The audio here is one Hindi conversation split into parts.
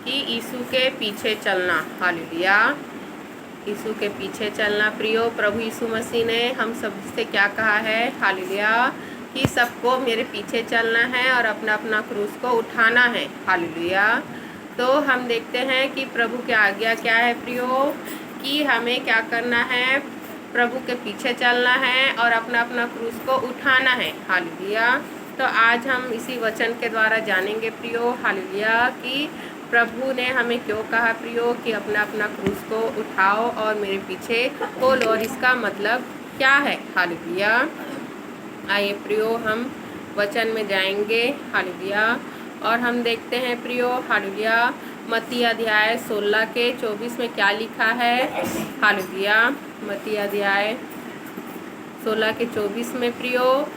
कि यीशु के पीछे चलना। हालेलुया। यीशु के पीछे चलना। प्रियो, प्रभु यीशु मसीह ने हम सब से क्या कहा है? हालेलुया, कि सबको मेरे पीछे चलना है और अपना अपना क्रूस को उठाना है। हालेलुया। तो हम देखते हैं कि प्रभु की आज्ञा क्या है प्रियो, कि हमें क्या करना है? प्रभु के पीछे चलना है और अपना अपना क्रूस को उठाना है। हालेलुया। तो आज हम इसी वचन के द्वारा जानेंगे प्रियो, हालेलुया, कि प्रभु ने हमें क्यों कहा प्रियो कि अपना अपना क्रूस को उठाओ और मेरे पीछे बोलो, और इसका मतलब क्या है। हालेलुया। आइए प्रियो, हम वचन में जाएंगे। हालेलुया। और हम देखते हैं प्रियो, हालेलुया, मत्ती अध्याय 16 के 24 में क्या लिखा है। हालेलुया। मत्ती अध्याय 16 के 24 में प्रियो,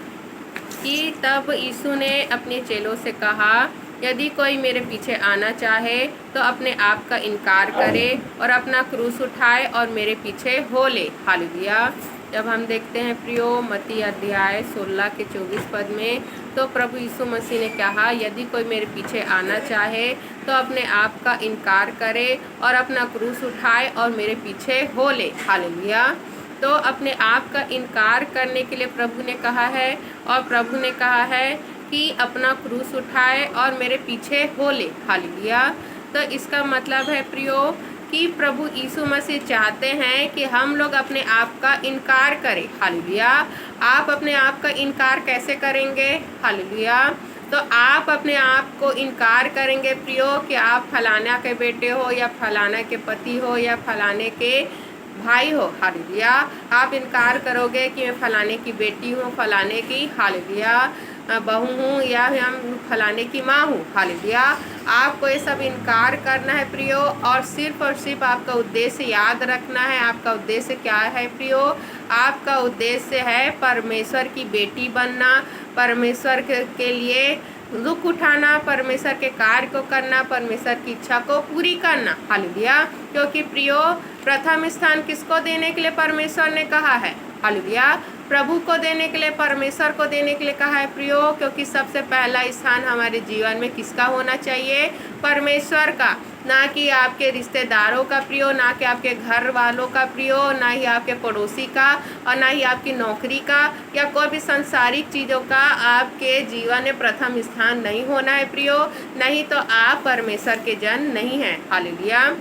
कि तब यीशु ने अपने चेलों से कहा, यदि कोई मेरे पीछे आना चाहे तो अपने आप का इनकार करे और अपना क्रूस उठाए और मेरे पीछे हो ले। हालेलुया। जब हम देखते हैं प्रियो मत्ती अध्याय 16 के 24 पद में, तो प्रभु यीशु मसीह ने कहा, यदि कोई मेरे पीछे आना चाहे तो अपने आप का इनकार करे और अपना क्रूस उठाए और मेरे पीछे हो ले। हालेलुया। तो अपने आप का इनकार करने के लिए प्रभु ने कहा है, और प्रभु ने कहा है कि अपना क्रूस उठाए और मेरे पीछे हो ले। हालेलुया। तो इसका मतलब है प्रियो कि प्रभु यीशु मसीह चाहते हैं कि हम लोग अपने आप का इनकार करें। हालेलुया। आप अपने आप का इनकार कैसे करेंगे? हालेलुया। तो आप अपने आप को इनकार करेंगे प्रियो कि आप फलाना के बेटे हो या फलाना के पति हो या फलाने के भाई हो। हालेलुया। आप इनकार करोगे कि मैं फलाने की बेटी हूँ, फलाने की हालेलुया बहू हूँ, या हम फलाने की माँ हूँ। हालेलुया। आपको ये सब इनकार करना है प्रियो, और सिर्फ आपका उद्देश्य याद रखना है। आपका उद्देश्य क्या है प्रियो? आपका उद्देश्य है परमेश्वर की बेटी बनना, परमेश्वर के लिए दुख उठाना, परमेश्वर के कार्य को करना, परमेश्वर की इच्छा को पूरी करना। हालेलुया। क्योंकि प्रियो, प्रथम स्थान किसको देने के लिए परमेश्वर ने कहा है? हालेलुया। प्रभु को देने के लिए, परमेश्वर को देने के लिए कहा है प्रियो, क्योंकि सबसे पहला स्थान हमारे जीवन में किसका होना चाहिए? परमेश्वर का, ना कि आपके रिश्तेदारों का प्रियो, ना कि आपके घर वालों का प्रियो, ना ही आपके पड़ोसी का, और ना ही आपकी नौकरी का या कोई भी सांसारिक चीज़ों का आपके जीवन में प्रथम स्थान नहीं होना है प्रियो। नहीं तो आप परमेश्वर के जन नहीं हैं। हालेलुया।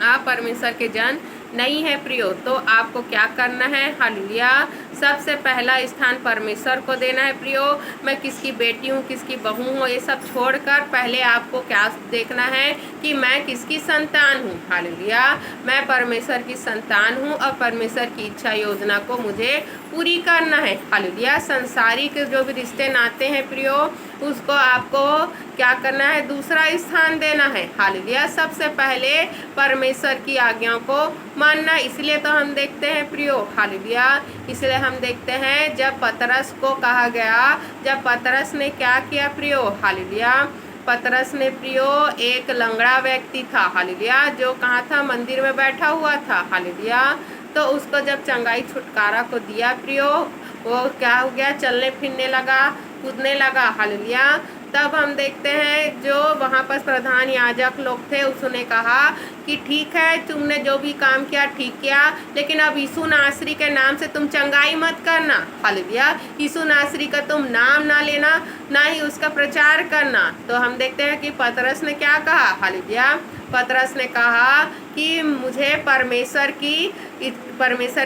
आप परमेश्वर के जन नहीं है प्रियो। तो आपको क्या करना है? हालेलुया। सबसे पहला स्थान परमेश्वर को देना है प्रियो। मैं किसकी बेटी हूँ, किसकी बहू हूँ, ये सब छोड़कर पहले आपको क्या देखना है कि मैं किसकी संतान हूँ। हालेलुया। मैं परमेश्वर की संतान हूँ और परमेश्वर की इच्छा योजना को मुझे पूरी करना है। हालेलुया। संसारिक जो भी रिश्ते नाते हैं प्रियो, उसको आपको क्या करना है? दूसरा स्थान देना है। हालेलुया। सबसे पहले परमेश्वर की आज्ञाओं को मानना। इसलिए तो हम देखते हैं प्रियो, हालेलुया, इसलिए हम देखते हैं जब पतरस को कहा गया, जब पतरस ने क्या किया प्रियो? हालेलुया। पतरस ने प्रियो एक लंगड़ा व्यक्ति था, हालेलुया, जो कहाँ था? मंदिर में बैठा हुआ था। हालेलुया। तो उसको जब चंगाई छुटकारा को दिया प्रियो, वो क्या हो गया? चलने फिरने लगा, कूदने लगा। हालेलुया। तब हम देखते हैं जो वहाँ पर प्रधान याजक लोग थे, उसने कहा कि ठीक है, तुमने जो भी काम किया ठीक किया, लेकिन अब यीशु नासरी के नाम से तुम चंगाई मत करना। हालेलुया। यीशु नासरी का तुम नाम ना लेना, ना ही उसका प्रचार करना। तो हम देखते हैं कि पतरस ने क्या कहा? हालेलुया। पतरस ने कहा कि मुझे परमेश्वर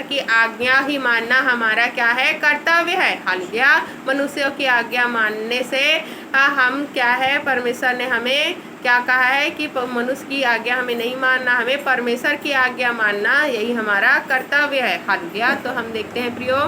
की आज्ञा ही मानना हमारा क्या है? कर्तव्य है। हालेलुया। मनुष्यों की आज्ञा मानने से हम क्या है? परमेश्वर ने हमें क्या कहा है कि मनुष्य की आज्ञा हमें नहीं मानना, हमें परमेश्वर की आज्ञा मानना, यही हमारा कर्तव्य है। हालेलुया। तो हम देखते हैं प्रियो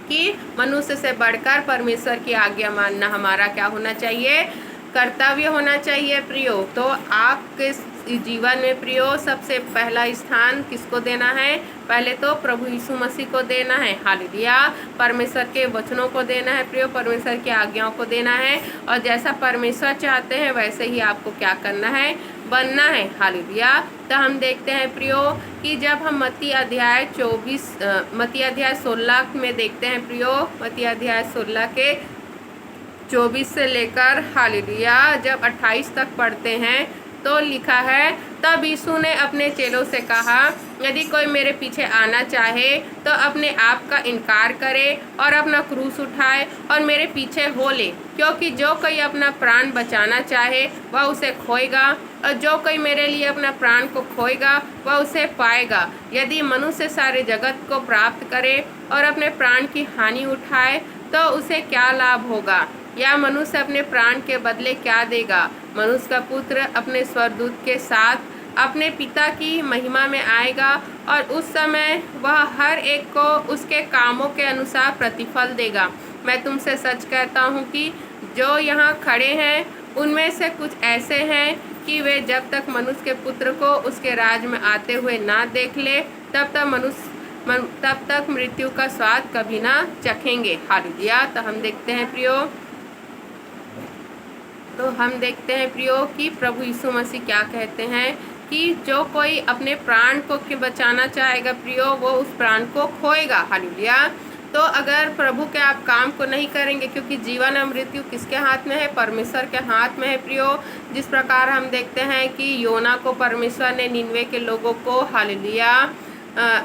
कि मनुष्य से बढ़कर परमेश्वर की आज्ञा मानना हमारा क्या होना चाहिए? कर्तव्य होना चाहिए प्रियो। तो आपके जीवन में प्रियो सबसे पहला स्थान किसको देना है? पहले तो प्रभु यीशु मसीह को देना है। हालेलुया। परमेश्वर के वचनों को देना है प्रियो, परमेश्वर की आज्ञाओं को देना है, और जैसा परमेश्वर चाहते हैं वैसे ही आपको क्या करना है? बनना है। हालेलुया। तो हम देखते हैं प्रियो कि जब हम मत्ती अध्याय 16 में देखते हैं प्रियो, मत्ती अध्याय 16 के 24 से लेकर हालेलुया जब 28 तक पढ़ते हैं, तो लिखा है, तब यीशु ने अपने चेलों से कहा, यदि कोई मेरे पीछे आना चाहे तो अपने आप का इनकार करे और अपना क्रूस उठाए और मेरे पीछे हो ले। क्योंकि जो कोई अपना प्राण बचाना चाहे वह उसे खोएगा, और जो कोई मेरे लिए अपना प्राण को खोएगा वह उसे पाएगा। यदि मनुष्य सारे जगत को प्राप्त करे और अपने प्राण की हानि उठाए तो उसे क्या लाभ होगा? या मनुष्य अपने प्राण के बदले क्या देगा? मनुष्य का पुत्र अपने स्वर्गदूत के साथ अपने पिता की महिमा में आएगा और उस समय वह हर एक को उसके कामों के अनुसार प्रतिफल देगा। मैं तुमसे सच कहता हूँ कि जो यहाँ खड़े हैं उनमें से कुछ ऐसे हैं कि वे जब तक मनुष्य के पुत्र को उसके राज में आते हुए ना देख ले तब तक मृत्यु का स्वाद कभी ना चखेंगे। हालेलुया। तो हम देखते हैं प्रियो कि प्रभु यीशु मसीह क्या कहते हैं कि जो कोई अपने प्राण को बचाना चाहेगा प्रियो, वो उस प्राण को खोएगा। हालेलुया। तो अगर प्रभु के आप काम को नहीं करेंगे, क्योंकि जीवन और मृत्यु किसके हाथ में है? परमेश्वर के हाथ में है प्रियो। जिस प्रकार हम देखते हैं कि योना को परमेश्वर ने निनवे के लोगों को, हालेलुया,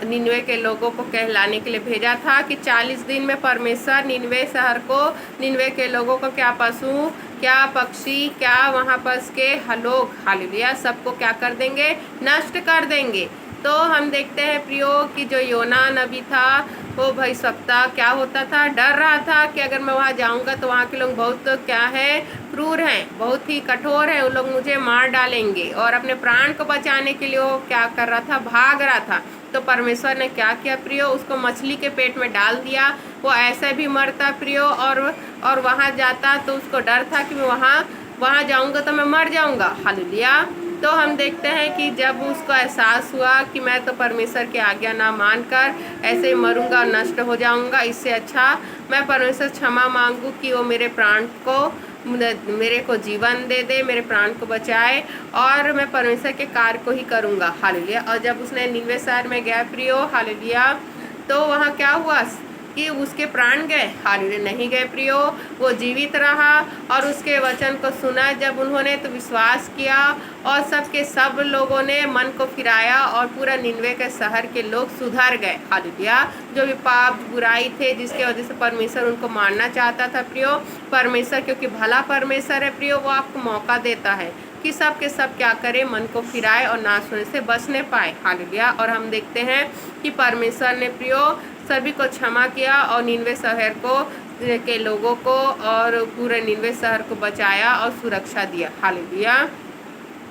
निनवे के लोगों को कहलाने के लिए भेजा था कि 40 दिन में परमेश्वर निनवे शहर को, निनवे के लोगों को, क्या पशु, क्या पक्षी, क्या वहाँ पर के लोग, हालेलुया, सबको क्या कर देंगे? नष्ट कर देंगे। तो हम देखते हैं प्रियो कि जो योना नबी था वो भविष्यवक्ता क्या होता था? डर रहा था कि अगर मैं वहाँ जाऊँगा तो वहाँ के लोग बहुत क्या है? क्रूर हैं, बहुत ही कठोर हैं, उन लोग मुझे मार डालेंगे। और अपने प्राण को बचाने के लिए वो क्या कर रहा था? भाग रहा था। तो परमेश्वर ने क्या किया प्रियो? उसको मछली के पेट में डाल दिया। वो ऐसे भी मरता प्रियो और वहाँ जाता तो उसको डर था कि मैं वहाँ जाऊँगा तो मैं मर जाऊँगा। हालेलुया। तो हम देखते हैं कि जब उसको एहसास हुआ कि मैं तो परमेश्वर की आज्ञा ना मानकर ऐसे ही मरूंगा और नष्ट हो जाऊंगा, इससे अच्छा मैं परमेश्वर क्षमा मांगू कि वो मेरे को जीवन दे, मेरे प्राण को बचाए और मैं परमेश्वर के कार्य को ही करूंगा। हालेलुया। और जब उसने निनवे शहर में गया प्रियो, हालेलुया, तो वहाँ क्या हुआ कि उसके प्राण गए? हालेलुया, नहीं गए प्रियो। वो जीवित रहा और उसके वचन को सुना जब उन्होंने तो विश्वास किया और सब लोगों ने मन को फिराया और पूरा निनवे के शहर के लोग सुधर गए। हालेलुया। जो भी पाप बुराई थे जिसके वजह से परमेश्वर उनको मारना चाहता था प्रियो, परमेश्वर, क्योंकि भला परमेश्वर है प्रियो, वो आपको मौका देता है कि सब के सब क्या करे? मन को फिराए और नाश होने से बचने पाए। हालेलुया। और हम देखते हैं कि परमेश्वर ने प्रियो सभी को क्षमा किया और निनवे शहर के लोगों को और पूरे निनवे शहर को बचाया और सुरक्षा दिया। हालेलुया।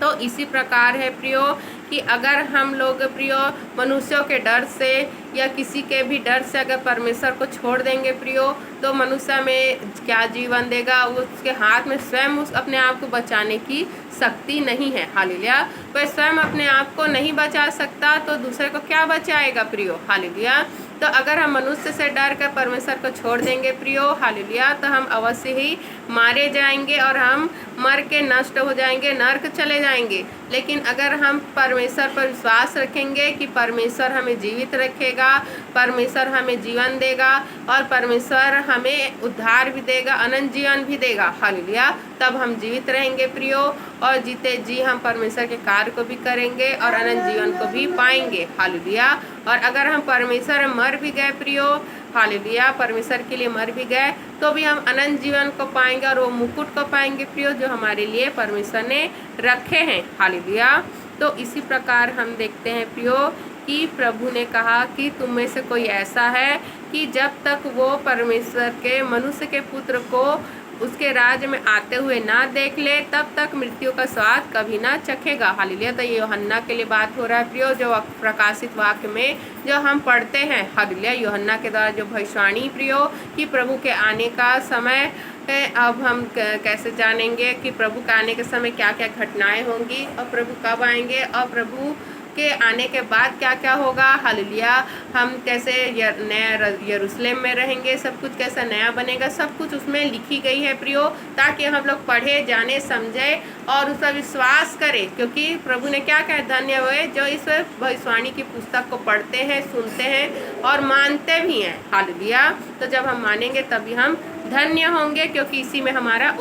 तो इसी प्रकार है प्रियो कि अगर हम लोग प्रियो मनुष्यों के डर से या किसी के भी डर से अगर परमेश्वर को छोड़ देंगे प्रियो, तो मनुष्य में क्या जीवन देगा? उसके हाथ में स्वयं उस अपने आप को बचाने की शक्ति नहीं है। हालेलुया। वह स्वयं अपने आप को नहीं बचा सकता तो दूसरे को क्या बचाएगा प्रियो? हालेलुया। तो अगर हम मनुष्य से डर कर परमेश्वर को छोड़ देंगे प्रियो, हालेलुया, तो हम अवश्य ही मारे जाएंगे और हम मर के नष्ट हो जाएंगे, नर्क चले जाएंगे। लेकिन अगर हम परमेश्वर पर विश्वास रखेंगे कि परमेश्वर हमें जीवित रखेगा, परमेश्वर हमें जीवन देगा और परमेश्वर हमें उद्धार भी देगा, अनंत जीवन भी देगा, हालेलुया, तब हम जीवित रहेंगे प्रियो और जीते जी हम परमेश्वर के कार्य को भी करेंगे और अनंत जीवन को भी पाएंगे। हालेलुया। और अगर हम परमेश्वर मर भी गए प्रियो, हालेलुया, परमेश्वर के लिए मर भी गए तो भी हम अनंत जीवन को पाएंगे और वो मुकुट को पाएंगे प्रियो जो हमारे लिए परमेश्वर ने रखे हैं। हालेलुया। तो इसी प्रकार हम देखते हैं प्रियो कि प्रभु ने कहा कि तुम में से कोई ऐसा है कि जब तक वो परमेश्वर के मनुष्य के पुत्र को उसके राज्य में आते हुए ना देख ले तब तक मृत्यु का स्वाद कभी ना चखेगा। हालेलुया। तो ये यूहन्ना के लिए बात हो रहा है प्रियो, जो प्रकाशित वाक्य में जो हम पढ़ते हैं, हालेलुया, यूहन्ना के द्वारा जो भविष्यवाणी प्रियो कि प्रभु के आने का समय है। अब हम कैसे जानेंगे कि प्रभु के आने के समय क्या क्या घटनाएं होंगी और प्रभु कब आएंगे और प्रभु के आने के बाद क्या क्या होगा? हालेलुया। हम कैसे नया यरूशलेम में रहेंगे, सब कुछ कैसा नया बनेगा, सब कुछ उसमें लिखी गई है प्रियो, ताकि हम लोग पढ़े, जाने, समझे और उसका विश्वास करें। क्योंकि प्रभु ने क्या कहा? धन्य हुए जो इस भविष्यवाणी की पुस्तक को पढ़ते हैं, सुनते हैं और मानते भी हैं। हालेलुया। तो जब हम मानेंगे तभी हम धन्य होंगे, क्योंकि इसी में हमारा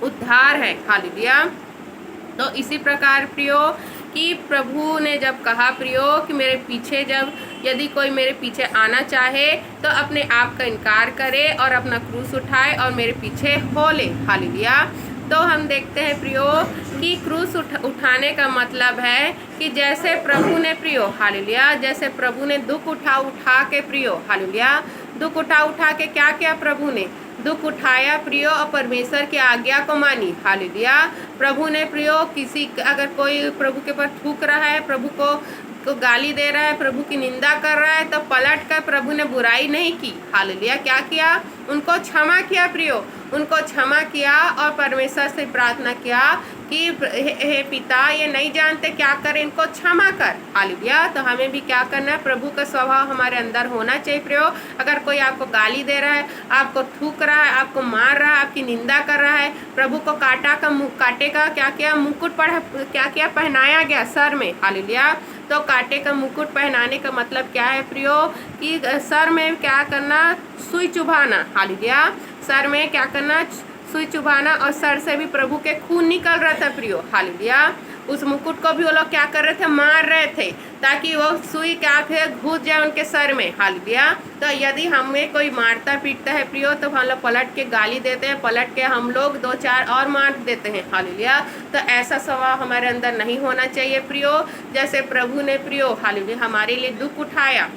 उद्धार है। हालेलुया। तो इसी प्रकार प्रियो कि प्रभु ने जब कहा प्रियो कि मेरे पीछे जब यदि कोई मेरे पीछे आना चाहे तो अपने आप का इनकार करे और अपना क्रूस उठाए और मेरे पीछे हो ले। हालेलुया। तो हम देखते हैं प्रियो कि क्रूस उठाने का मतलब है कि जैसे प्रभु ने प्रियो हालेलुया, जैसे प्रभु ने दुख उठा के प्रियो हालेलुया, दुख उठा के क्या किया, प्रभु ने दुख उठाया प्रियो और परमेश्वर की आज्ञा को मानी। हालेलुया। प्रभु ने प्रियो किसी अगर कोई प्रभु के ऊपर थूक रहा है, प्रभु को गाली दे रहा है, प्रभु की निंदा कर रहा है, तो पलट कर प्रभु ने बुराई नहीं की। हालेलुया। क्या किया, उनको क्षमा किया प्रियो, उनको क्षमा किया और परमेश्वर से प्रार्थना किया कि हे पिता ये नहीं जानते क्या करें, इनको क्षमा कर। हालेलुया। तो हमें भी क्या करना है, प्रभु का स्वभाव हमारे अंदर होना चाहिए प्रियो। अगर कोई आपको गाली दे रहा है, आपको थूक रहा है, आपको मार रहा है, आपकी निंदा कर रहा है, प्रभु को कांटे का क्या किया, मुकुट क्या किया, पहनाया गया सर में। हालेलुया। तो कांटे का मुकुट पहनाने का मतलब क्या है प्रियो कि सर में क्या करना, सुई चुभाना। हालेलुया। सर में क्या करना, सुई चुभाना, और सर से भी प्रभु के खून निकल रहा था प्रियो। हालेलुया। उस मुकुट को भी वो लोग क्या कर रहे थे, मार रहे थे ताकि वो सुई क्या थे, घुस जाए उनके सर में। हालेलुया। तो यदि हमें कोई मारता पीटता है प्रियो तो हम लोग पलट के गाली देते हैं, पलट के हम लोग 2-4 और मार देते हैं। हालेलुया। तो ऐसा स्वभाव हमारे अंदर नहीं होना चाहिए प्रियो। जैसे प्रभु ने प्रियो हालेलुया हमारे लिए दुख उठाया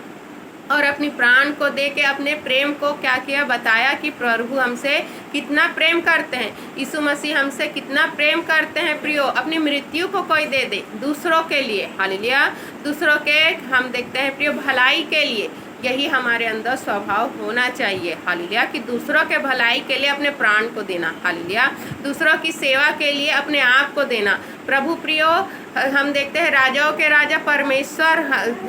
और अपनी प्राण को दे के अपने प्रेम को क्या किया, बताया कि प्रभु हमसे कितना प्रेम करते हैं, यीशु मसीह हमसे कितना प्रेम करते हैं प्रियो। अपनी मृत्यु को कोई दे दे दूसरों के लिए। हालेलुया। दूसरों के हम देखते हैं प्रियो भलाई के लिए, यही हमारे अंदर स्वभाव होना चाहिए। हालेलुया। कि दूसरों के भलाई के लिए अपने प्राण को देना। हालेलुया। दूसरों की सेवा के लिए अपने आप को देना। प्रभु प्रियो हम देखते हैं राजाओं के राजा परमेश्वर,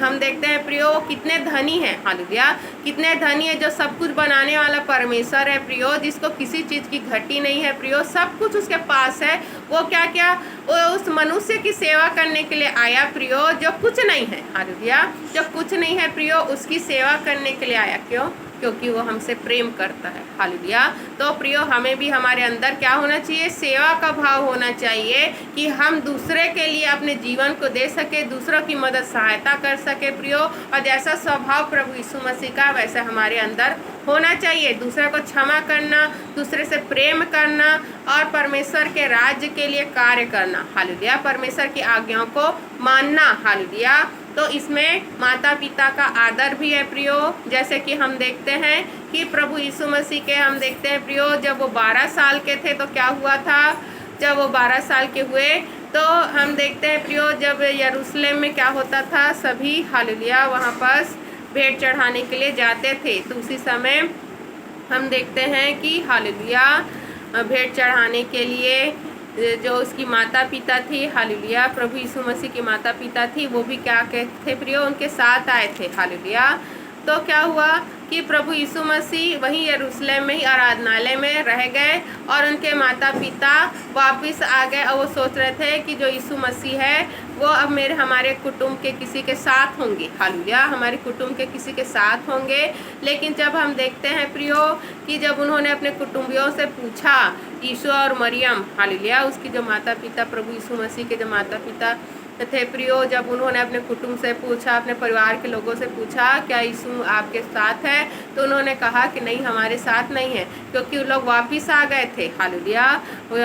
हम देखते हैं प्रियो कितने धनी हैं। हालेलुया। कितने धनी है, जो सब कुछ बनाने वाला परमेश्वर है प्रियो, जिसको किसी चीज़ की घटी नहीं है प्रियो, सब कुछ उसके पास है। वो क्या क्या, वो उस मनुष्य की सेवा करने के लिए आया प्रियो जो कुछ नहीं है। हालेलुया। जो कुछ नहीं है प्रियो उसकी सेवा करने के लिए आया। क्यों? क्योंकि वो हमसे प्रेम करता है। हालेलुया। तो प्रियो हमें भी हमारे अंदर क्या होना चाहिए, सेवा का भाव होना चाहिए कि हम दूसरे के लिए अपने जीवन को दे सके, दूसरों की मदद सहायता कर सके प्रियो। और जैसा स्वभाव प्रभु यीशु मसीह का वैसा हमारे अंदर होना चाहिए। दूसरे को क्षमा करना, दूसरे से प्रेम करना और परमेश्वर के राज्य के लिए कार्य करना। हालेलुया। परमेश्वर की आज्ञाओं को मानना। हालेलुया। तो इसमें माता पिता का आदर भी है प्रियो। जैसे कि हम देखते हैं कि प्रभु यीशु मसीह के हम देखते हैं प्रियो, जब वो 12 साल के थे तो क्या हुआ था, जब वो 12 साल के हुए तो हम देखते हैं प्रियो जब यरूशलेम में क्या होता था, सभी हालेलुया वहाँ पर भेंट चढ़ाने के लिए जाते थे। तो उसी समय हम देखते हैं कि हालेलुया भेंट चढ़ाने के लिए जो उसकी माता पिता थी, हालेलुया प्रभु यीशु मसीह की माता पिता थी, वो भी क्या कहते थे प्रियो, उनके साथ आए थे। हालेलुया। तो क्या हुआ कि प्रभु यीशु मसीह वहीं यरूशलेम में ही आराधनालय में रह गए और उनके माता पिता वापस आ गए और वो सोच रहे थे कि जो यीशु मसीह है वो अब हमारे कुटुंब के किसी के साथ होंगे। हालेलुया। हमारे कुटुंब के किसी के साथ होंगे। लेकिन जब हम देखते हैं प्रियो कि जब उन्होंने अपने कुटुंबियों से पूछा, यीशु और मरियम हालेलुया उसकी जो माता पिता, प्रभु यीशु मसीह के जो माता पिता थे प्रियो, जब उन्होंने अपने कुटुंब से पूछा, अपने परिवार के लोगों से पूछा क्या यीशु आपके साथ है, तो उन्होंने कहा कि नहीं हमारे साथ नहीं है, क्योंकि वो लोग वापस आ गए थे। हालेलुया।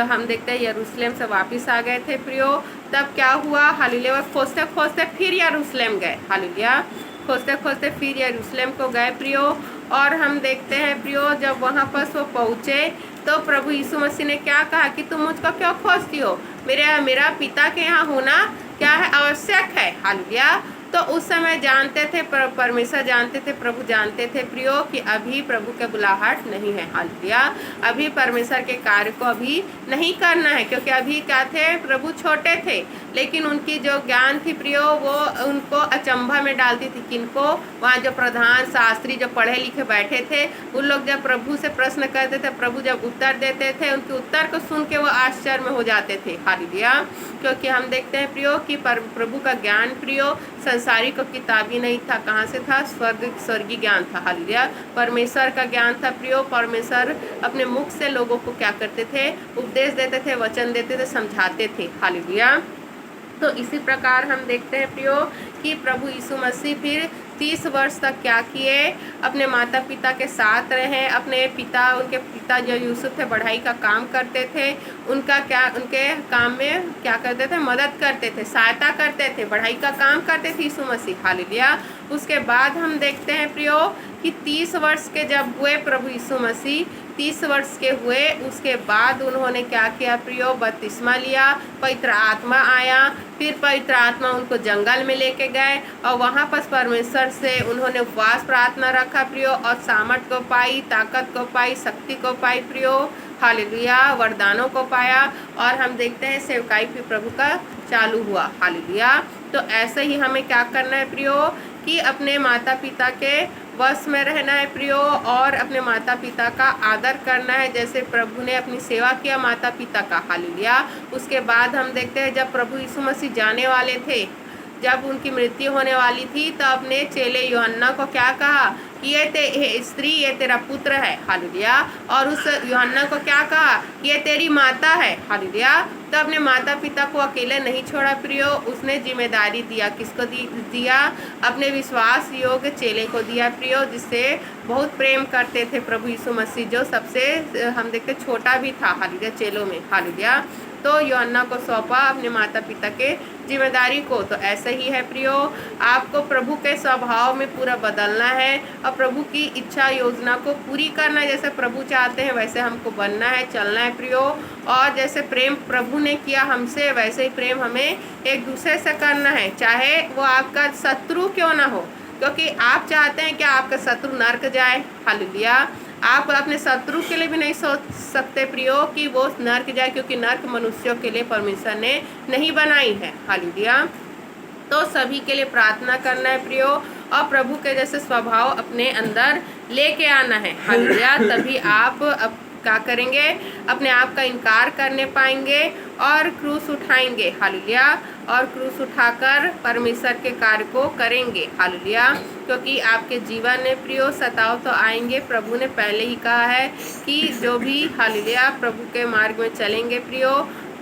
हम देखते हैं यरूशलेम से वापस आ गए थे प्रियो। तब क्या हुआ, हालेलुया खोजते खोजते फिर यरूशलेम गए। हालेलुया। खोजते खोजते फिर यरूशलेम को गए प्रियो। और हम देखते हैं प्रियो जब वहाँ पर वो पहुँचे तो प्रभु यीशु मसीह ने क्या कहा कि तुम मुझको क्यों खोजती हो, मेरा पिता के यहाँ होना क्या है, आवश्यक है। हालेलुया। तो उस समय जानते थे, परमेश्वर जानते थे, प्रभु जानते थे प्रियो कि अभी प्रभु के बुलाहट नहीं है। हालेलुया। अभी परमेश्वर के कार्य को अभी नहीं करना है, क्योंकि अभी क्या थे, प्रभु छोटे थे। लेकिन उनकी जो ज्ञान थी प्रियो वो उनको अचंभा में डालती थी। किनको, वहाँ जो प्रधान शास्त्री जो पढ़े लिखे बैठे थे उन लोग जब प्रभु से प्रश्न करते थे, प्रभु जब उत्तर देते थे उनके उत्तर को सुन के वो आश्चर्य में हो जाते थे। हालेलुया। क्योंकि हम देखते हैं प्रियो कि प्रभु का ज्ञान प्रियो संसारिक और किताबी नहीं था, कहाँ से था? स्वर्गीय ज्ञान था। हालेलुया। परमेश्वर का ज्ञान था प्रियो। परमेश्वर अपने मुख से लोगों को क्या करते थे? उपदेश देते थे, वचन देते थे, समझाते थे। हालेलुया। तो इसी प्रकार हम देखते हैं प्रियो कि प्रभु यीशु मसीह फिर 30 वर्ष तक क्या किए? अपने माता पिता के साथ रहे। अपने पिता, उनके पिता जो यूसुफ थे, बढ़ाई का काम करते थे। उनका क्या, उनके काम में क्या करते थे? मदद करते थे, सहायता करते थे, बढ़ाई का काम करते थे यीशु मसीह। हालेलुया। उसके बाद हम देखते हैं प्रियो कि 30 वर्ष के जब हुए प्रभु यीशु मसीह 30 वर्ष के हुए, उसके बाद उन्होंने क्या किया प्रियो? बपतिस्मा लिया, पवित्र आत्मा आया। फिर पवित्र आत्मा उनको जंगल में लेके गए और वहाँ पर परमेश्वर से उन्होंने उपवास प्रार्थना रखा प्रियो, और सामर्थ को पाई, ताकत को पाई, शक्ति को पाई प्रियो। हालेलुया। वरदानों को पाया, और हम देखते हैं सेवकाई भी प्रभु का चालू हुआ। हालेलुया। तो ऐसे ही हमें क्या करना है प्रियो कि अपने माता पिता के वश में रहना है प्रियो, और अपने माता पिता का आदर करना है, जैसे प्रभु ने अपनी सेवा किया माता पिता का। हालेलुया। उसके बाद हम देखते हैं जब प्रभु यीशु मसीह जाने वाले थे, जब उनकी मृत्यु होने वाली थी, तो अपने चेले यूहन्ना को क्या कहा कि ये स्त्री, ये तेरा पुत्र है। हालेलुया। और उस यूहन्ना को क्या कहा कि ये तेरी माता है। हालेलुया। तो अपने माता पिता को अकेले नहीं छोड़ा प्रियो, उसने जिम्मेदारी दिया। किसको दिया? अपने विश्वास योग्य चेले को दिया प्रियो, जिससे बहुत प्रेम करते थे प्रभु यीशु मसीह, जो सबसे हम देखते छोटा भी था हालेलुया चेलों में। हालेलुया। तो यूहन्ना को सौंपा अपने माता पिता के जिम्मेदारी को। तो ऐसे ही है प्रियो, आपको प्रभु के स्वभाव में पूरा बदलना है और प्रभु की इच्छा योजना को पूरी करना है। जैसे प्रभु चाहते हैं वैसे हमको बनना है, चलना है प्रियो। और जैसे प्रेम प्रभु ने किया हमसे, वैसे ही प्रेम हमें एक दूसरे से करना है, चाहे वो आपका शत्रु क्यों ना हो, क्योंकि आप चाहते हैं कि आपका शत्रु नर्क जाए। हालेलुया। आप अपने शत्रु के लिए भी नहीं सोच सकते प्रियो कि वो नर्क जाए, क्योंकि नर्क मनुष्यों के लिए परमेश्वर ने नहीं बनाई है। हालेलुया। तो सभी के लिए प्रार्थना करना है प्रियो, और प्रभु के जैसे स्वभाव अपने अंदर लेके आना है। हालेलुया। तभी आप अब क्या करेंगे? अपने आप का इनकार करने पाएंगे और क्रूस उठाएंगे। हालेलुया। और क्रूस उठाकर परमेश्वर के कार्य को करेंगे। हालेलुया। क्योंकि आपके जीवन में प्रियो सताव तो आएंगे, प्रभु ने पहले ही कहा है कि जो भी हालेलुया प्रभु के मार्ग में चलेंगे प्रियो,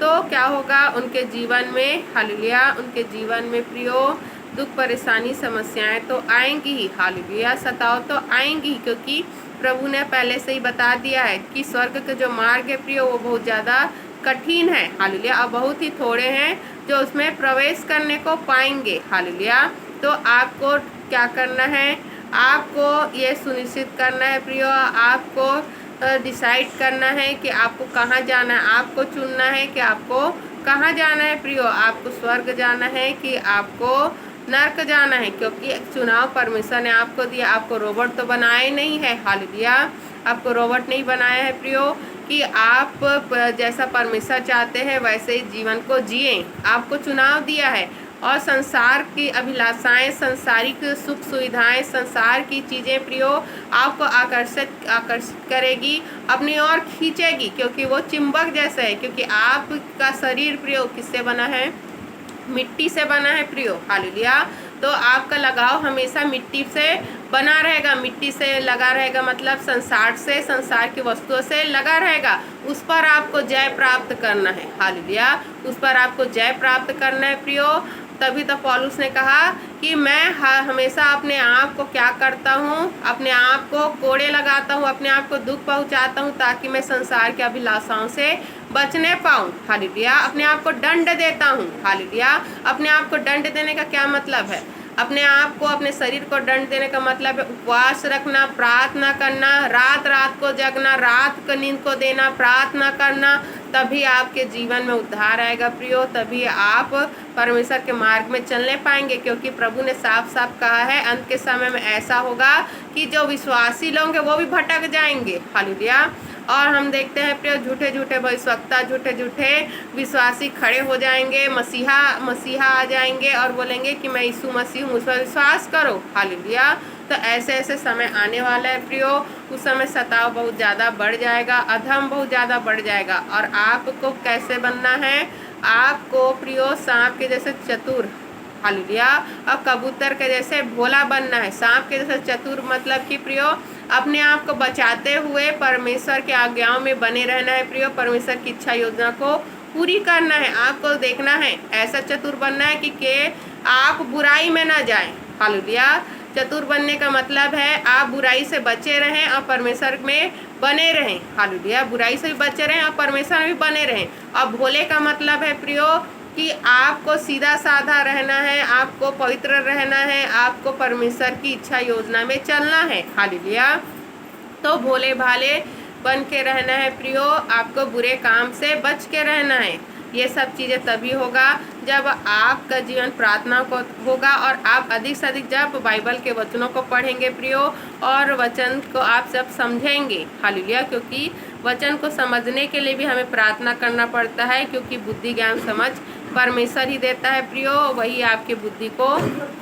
तो क्या होगा उनके जीवन में? हालेलुया। उनके जीवन में प्रियो दुख, परेशानी, समस्याएं तो आएंगी ही। हालेलुया। सताव तो आएंगी, क्योंकि प्रभु ने पहले से ही बता दिया है कि स्वर्ग के जो मार्ग है प्रियो वो बहुत ज़्यादा कठिन है। हालेलुया। और बहुत ही थोड़े हैं जो उसमें प्रवेश करने को पाएंगे। हालेलुया। तो आपको क्या करना है? आपको ये सुनिश्चित करना है प्रियो, आपको डिसाइड करना है कि आपको कहाँ जाना है। आपको चुनना है कि आपको कहाँ जाना है प्रियो। आपको स्वर्ग जाना है कि आपको नर्क जाना है, क्योंकि चुनाव परमेश्वर ने आपको दिया। आपको रोबोट तो बनाए नहीं है। हालेलुया। आपको रोबोट नहीं बनाया है प्रियो कि आप जैसा परमेश्वर चाहते हैं वैसे ही जीवन को जिए। आपको चुनाव दिया है, और संसार की अभिलाषाएं, संसारिक सुख सुविधाएं, संसार की चीज़ें प्रियो आपको आकर्षित करेगी, अपनी ओर खींचेगी, क्योंकि वो चिंबक जैसा है। क्योंकि आपका शरीर प्रियो किससे बना है? मिट्टी से बना है प्रियो। हालेलुया। तो आपका लगाव हमेशा मिट्टी से बना रहेगा। मिट्टी से लगा रहेगा मतलब संसार से, संसार की वस्तुओं से लगा रहेगा। उस पर आपको जय प्राप्त करना है। हालेलुया। उस पर आपको जय प्राप्त करना है प्रियो। तभी तो पौलुस ने कहा कि मैं हमेशा अपने आप को क्या करता हूँ? अपने आप को कोड़े लगाता हूँ, अपने आप को दुख पहुँचाता हूँ, ताकि मैं संसार की अभिलाषाओं से बचने पाऊँ। हालेलुया। अपने आप को दंड देता हूँ। हालेलुया। अपने आप को दंड देने का क्या मतलब है? अपने आप को, अपने शरीर को दंड देने का मतलब है उपवास रखना, प्रार्थना करना, रात रात को जगना, रात को नींद को देना, प्रार्थना करना। तभी आपके जीवन में उद्धार आएगा प्रियो। तभी आप परमेश्वर के मार्ग में चलने पाएंगे, क्योंकि प्रभु ने साफ साफ कहा है अंत के समय में ऐसा होगा कि जो विश्वासी लोग हैं वो भी भटक जाएंगे। हालेलुया। और हम देखते हैं प्रियो झूठे झूठे भविष्यवक्ता, झूठे झूठे विश्वासी खड़े हो जाएंगे, मसीहा आ जाएंगे और बोलेंगे कि मैं यीशु मसीह हूँ, उस पर विश्वास करो। हालेलुया। तो ऐसे ऐसे समय आने वाला है प्रियो। उस समय सताव बहुत ज़्यादा बढ़ जाएगा, अधम बहुत ज़्यादा बढ़ जाएगा। और आपको कैसे बनना है? आपको प्रियो सांप के जैसे चतुर हालेलुया। और कबूतर के जैसे भोला बनना है, सांप के जैसे चतुर, मतलब कि प्रियो अपने आप को बचाते हुए परमेश्वर के आज्ञाओं में बने रहना है प्रियो। परमेश्वर की इच्छा योजना को पूरी करना है, आपको देखना है, ऐसा चतुर बनना है कि आप बुराई में ना जाएं। हालेलुया। चतुर बनने का मतलब है आप बुराई से बचे रहें और परमेश्वर में बने रहें। हालेलुया। बुराई से भी बचे रहें और परमेश्वर में भी बने रहें। और भोले का मतलब है प्रियो कि आपको सीधा साधा रहना है, आपको पवित्र रहना है, आपको परमेश्वर की इच्छा योजना में चलना है। हालेलुया। तो भोले भाले बन के रहना है प्रियो, आपको बुरे काम से बच के रहना है। ये सब चीज़ें तभी होगा जब आपका जीवन प्रार्थना को होगा और आप अधिक से अधिक जब बाइबल के वचनों को पढ़ेंगे प्रियो और वचन को आप सब समझेंगे। हालेलुया। क्योंकि वचन को समझने के लिए भी हमें प्रार्थना करना पड़ता है, क्योंकि बुद्धि ज्ञान समझ परमेश्वर ही देता है प्रियो, वही आपकी बुद्धि को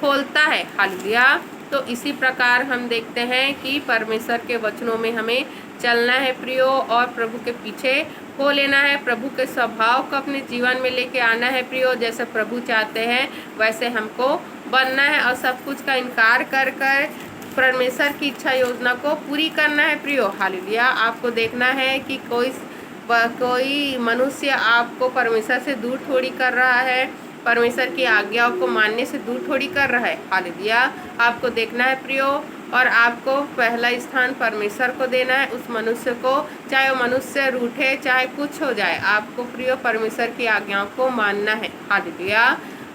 खोलता है। हालेलुया। तो इसी प्रकार हम देखते हैं कि परमेश्वर के वचनों में हमें चलना है प्रियो और प्रभु के पीछे हो लेना है, प्रभु के स्वभाव को अपने जीवन में लेके आना है प्रियो। जैसे प्रभु चाहते हैं वैसे हमको बनना है और सब कुछ का इनकार कर कर परमेश्वर की इच्छा योजना को पूरी करना है प्रियो। हालेलुया। आपको देखना है कि कोई मनुष्य आपको परमेश्वर से दूर थोड़ी कर रहा है, परमेश्वर की आज्ञाओं को मानने से दूर थोड़ी कर रहा है। हालेलुया। आपको देखना है प्रियो और आपको पहला स्थान परमेश्वर को देना है, उस मनुष्य को, चाहे वो मनुष्य रूठे चाहे कुछ हो जाए, आपको प्रियो परमेश्वर की आज्ञाओं को मानना है। हालेलुया।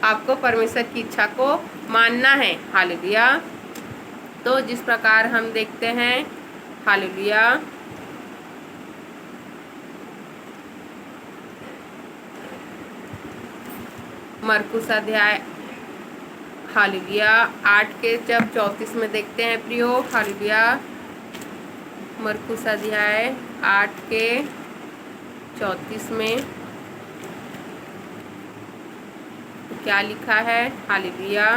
आपको परमेश्वर की इच्छा को मानना है। हालेलुया। तो जिस प्रकार हम देखते हैं, हालेलुया, मरकुस अध्याय हालेलुया 8 के जब 34 में देखते हैं प्रियो। हालेलुया। मरकुस अध्याय 8 के 34 में क्या लिखा है? हालेलुया।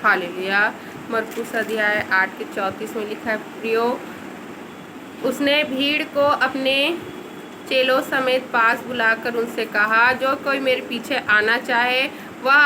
हालेलुया। मरकुस अध्याय 8 के 34 में लिखा है प्रियो, उसने भीड़ को अपने चेलों समेत पास बुलाकर उनसे कहा, जो कोई मेरे पीछे आना चाहे वह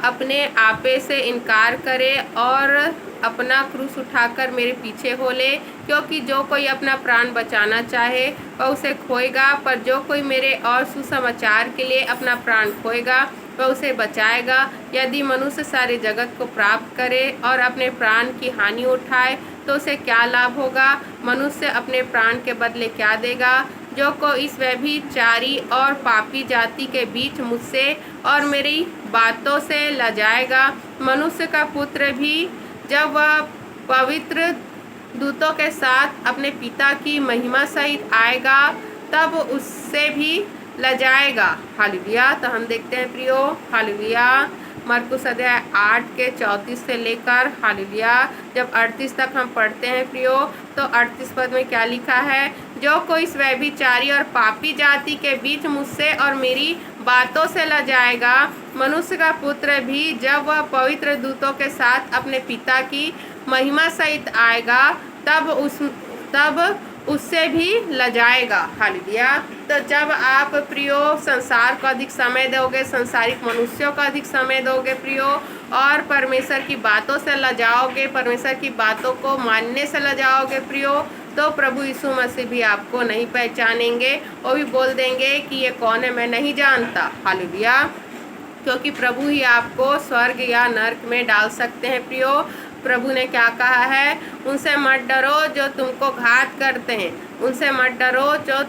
अपने आपे से इनकार करे और अपना क्रूस उठाकर मेरे पीछे हो ले। क्योंकि जो कोई अपना प्राण बचाना चाहे वह उसे खोएगा, पर जो कोई मेरे और सुसमाचार के लिए अपना प्राण खोएगा वह उसे बचाएगा। यदि मनुष्य सारे जगत को प्राप्त करे और अपने प्राण की हानि उठाए तो उसे क्या लाभ होगा? मनुष्य अपने प्राण के बदले क्या देगा? जो को इस व्यभिचारी और पापी जाति के बीच मुझसे और मेरी बातों से लजाएगा। मनुष्य का पुत्र भी जब वह पवित्र दूतों के साथ अपने पिता की महिमा सहित आएगा तब उससे भी लजाएगा। हालेलुया। तो हम देखते हैं प्रियो, हालेलुया, मरकुस अध्याय 8 के 34 से लेकर हालेलुया जब 38 तक हम पढ़ते हैं प्रियो, तो 38 पद में क्या लिखा है? जो कोई इस व्यभिचारी और पापी जाति के बीच मुझसे और मेरी बातों से लजाएगा, मनुष्य का पुत्र भी जब वह पवित्र दूतों के साथ अपने पिता की महिमा सहित आएगा तब उससे भी लजाएगा। हालेलुया। तो जब आप प्रियो संसार को अधिक समय दोगे, संसारिक मनुष्यों को अधिक समय दोगे प्रियो, और परमेश्वर की बातों से लजाओगे, परमेश्वर की बातों को मानने से लजाओगे प्रियो, तो प्रभु यीशु मसीह भी आपको नहीं पहचानेंगे, वो भी बोल देंगे कि ये कौन है, मैं नहीं जानता। हालेलुया। क्योंकि प्रभु ही आपको स्वर्ग या नरक में डाल सकते हैं प्रियो। प्रभु ने क्या कहा है? उनसे मत डरो जो तुमको घात करते हैं, उनसे मत डरो जो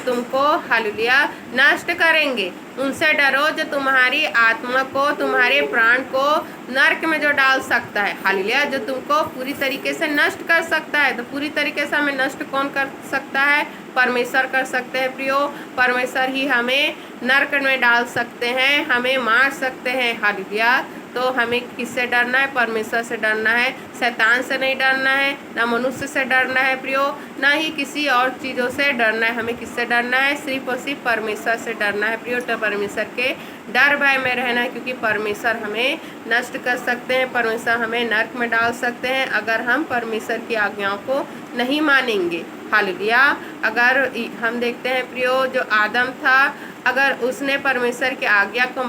तुमको हालेलुया नष्ट करेंगे, उनसे डरो जो तुम्हारी आत्मा को, तुम्हारे प्राण को नरक में जो डाल सकता है। हालेलुया। जो तुमको पूरी तरीके से नष्ट कर सकता है। तो पूरी तरीके से हमें नष्ट कौन कर सकता है? परमेश्वर कर सकते हैं प्रियो। परमेश्वर ही हमें नरक में डाल सकते हैं, हमें मार सकते हैं। हालेलुया। तो हमें किससे डरना है? परमेश्वर से डरना है। शैतान से नहीं डरना है, ना मनुष्य से डरना है प्रियो, ना ही किसी और चीज़ों से डरना है। हमें किससे डरना है? सिर्फ और सिर्फ परमेश्वर से डरना है प्रियो। तो परमेश्वर के डर भय में रहना है, क्योंकि परमेश्वर हमें नष्ट कर सकते हैं, परमेश्वर हमें नरक में डाल सकते हैं अगर हम परमेश्वर की आज्ञाओं को नहीं मानेंगे। हालेलुया। अगर हम देखते हैं प्रियो, जो आदम था, अगर उसने परमेश्वर की आज्ञा को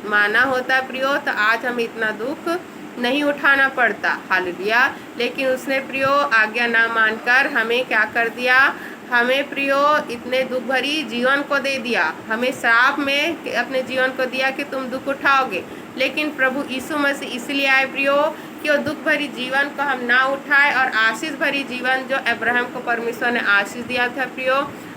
माना होता प्रियो, तो आज हमें इतना दुख नहीं उठाना पड़ता। हालेलुया। लेकिन उसने प्रियो आज्ञा ना मानकर हमें क्या कर दिया? हमें प्रियो इतने दुख भरी जीवन को दे दिया, हमें श्राप में अपने जीवन को दिया कि तुम दुख उठाओगे। लेकिन प्रभु यीशु मसीह इसलिए आए प्रियो कि वो दुख भरी जीवन को हम ना उठाए, और आशीष भरी जीवन जो अब्राहम को परमेश्वर ने आशीष दिया था प्रियो,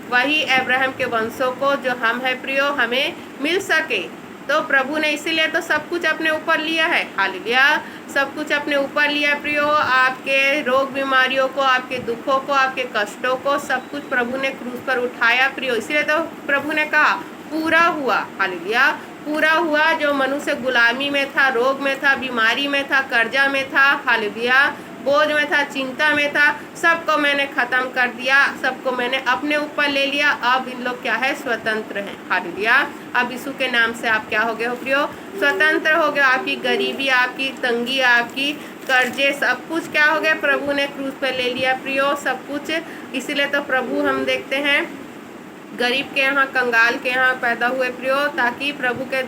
वही अब्राहम के वंशों को जो हम है प्रियो हमें मिल सके। तो प्रभु ने इसीलिए तो सब कुछ अपने ऊपर लिया है। हालेलुया। सब कुछ अपने ऊपर लिया प्रियो, आपके रोग बीमारियों को, आपके दुखों को, आपके कष्टों को, सब कुछ प्रभु ने क्रूस पर उठाया प्रियो। इसीलिए तो प्रभु ने कहा पूरा हुआ। हालेलुया। पूरा हुआ। जो मनुष्य गुलामी में था, रोग में था, बीमारी में था, कर्जा में था, हालेलुया, बोझ में था, चिंता में था, सबको मैंने खत्म कर दिया, सबको मैंने अपने ऊपर ले लिया। अब इन लोग क्या है? स्वतंत्र हैं। हालेलुया। अब यीशु के नाम से आप क्या हो गए हो प्रियो? स्वतंत्र हो गए। आपकी गरीबी, आपकी तंगी, आपकी कर्जे, सब कुछ क्या हो गया? प्रभु ने क्रूस पर ले लिया प्रियो, सब कुछ। इसीलिए तो प्रभु हम देखते हैं गरीब के यहाँ, कंगाल के यहाँ पैदा हुए प्रियो, ताकि प्रभु के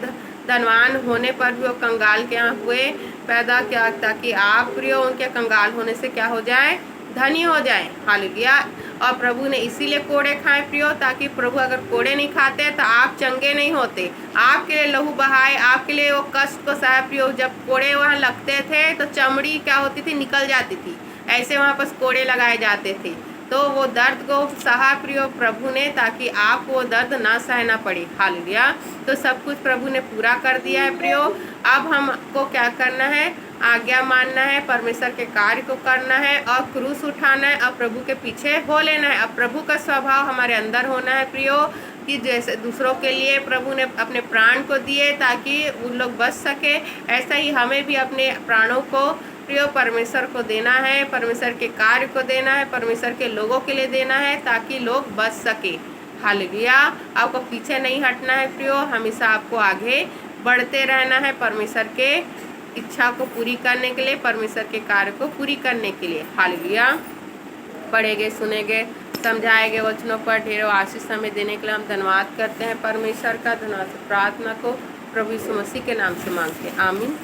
धनवान होने पर भी वो कंगाल के यहाँ हुए पैदा, क्या ताकि आप प्रियो उनके कंगाल होने से क्या हो जाए? धनी हो जाए। हालेलुया। और प्रभु ने इसीलिए कोड़े खाए प्रियो, ताकि प्रभु अगर कोड़े नहीं खाते तो आप चंगे नहीं होते। आपके लिए लहू बहाए, आपके लिए वो कष्ट को सहा प्रियो। जब कोड़े वहाँ लगते थे तो चमड़ी क्या होती थी? निकल जाती थी। ऐसे वहाँ पर कोड़े लगाए जाते थे, तो वो दर्द को सहा प्रियो प्रभु ने, ताकि आपको वो दर्द ना सहना पड़े। हालेलुया। तो सब कुछ प्रभु ने पूरा कर दिया है प्रियो। अब हमको क्या करना है? आज्ञा मानना है, परमेश्वर के कार्य को करना है, और क्रूस उठाना है, और प्रभु के पीछे हो लेना है। अब प्रभु का स्वभाव हमारे अंदर होना है प्रियो, कि जैसे दूसरों के लिए प्रभु ने अपने प्राण को दिए ताकि उन लोग बच सके, ऐसा ही हमें भी अपने प्राणों को प्रियो परमेश्वर को देना है, परमेश्वर के कार्य को देना है, परमेश्वर के लोगों के लिए देना है, ताकि लोग बच सके। हालेलुया। आपको पीछे नहीं हटना है प्रियो, हमेशा आपको आगे बढ़ते रहना है परमेश्वर के इच्छा को पूरी करने के लिए, परमेश्वर के कार्य को पूरी करने के लिए। हालेलुया। पढ़ेंगे, सुनेंगे, समझाएंगे वचनों पर ढेरों आशीष हमें देने के लिए हम धन्यवाद करते हैं परमेश्वर का। धन्यवाद प्रार्थना को प्रभु यीशु मसीह के नाम से मांगते हैं। आमीन।